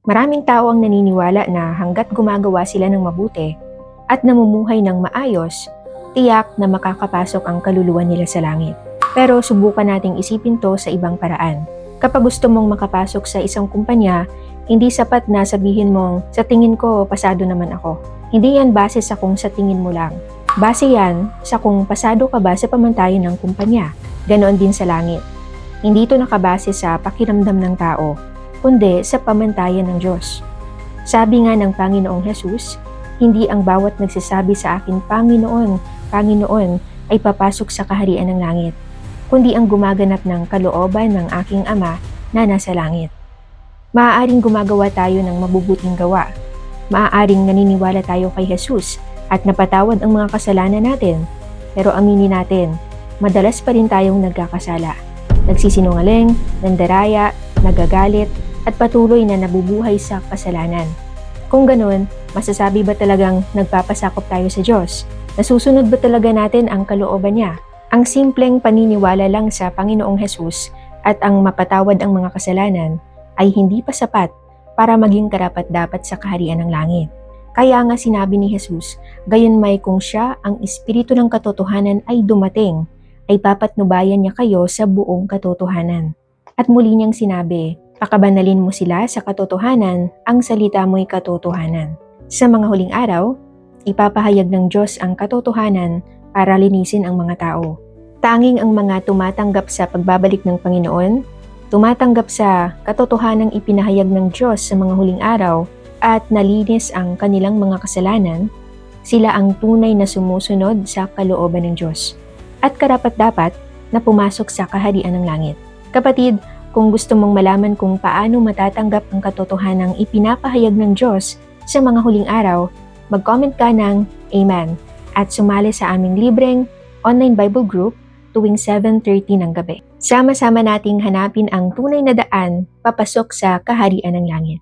Maraming tao ang naniniwala na hangga't gumagawa sila ng mabuti at namumuhay ng maayos, tiyak na makakapasok ang kaluluwa nila sa langit. Pero subukan nating isipin to sa ibang paraan. Kapag gusto mong makapasok sa isang kumpanya, hindi sapat na sabihin mong, sa tingin ko, pasado naman ako. Hindi yan base sa kung sa tingin mo lang. Base yan sa kung pasado ka ba sa pamantayan ng kumpanya. Ganoon din sa langit. Hindi ito nakabase sa pakiramdam ng tao, kundi sa pamantayan ng Diyos. Sabi nga ng Panginoong Hesus, hindi ang bawat nagsasabi sa akin, Panginoon, Panginoon, ay papasok sa kaharian ng langit, kundi ang gumaganap ng kalooban ng aking Ama na nasa langit. Maaaring gumagawa tayo ng mabubuting gawa. Maaaring naniniwala tayo kay Hesus at napatawad ang mga kasalanan natin. Pero aminin natin, madalas pa rin tayong nagkakasala. Nagsisinungaling, nandaraya, nagagalit, at patuloy na nabubuhay sa kasalanan. Kung ganun, masasabi ba talagang nagpapasakop tayo sa Diyos? Nasusunod ba talaga natin ang kalooban niya? Ang simpleng paniniwala lang sa Panginoong Hesus at ang mapatawad ang mga kasalanan ay hindi pa sapat para maging karapat-dapat sa kaharian ng langit. Kaya nga sinabi ni Hesus, gayunmay kung siya ang Espiritu ng katotohanan ay dumating, ay papatnubayan niya kayo sa buong katotohanan. At muli niyang sinabi, pakabanalin mo sila sa katotohanan, ang salita mo'y katotohanan. Sa mga huling araw, ipapahayag ng Diyos ang katotohanan para linisin ang mga tao. Tanging ang mga tumatanggap sa pagbabalik ng Panginoon, tumatanggap sa katotohanang ipinahayag ng Diyos sa mga huling araw at nalinis ang kanilang mga kasalanan, sila ang tunay na sumusunod sa kalooban ng Diyos at karapat-dapat na pumasok sa kaharian ng langit. Kapatid, kung gusto mong malaman kung paano matatanggap ang katotohanang ipinapahayag ng Diyos sa mga huling araw, mag-comment ka ng Amen at sumali sa aming libreng online Bible group tuwing 7:30 ng gabi. Sama-sama nating hanapin ang tunay na daan papasok sa kaharian ng langit.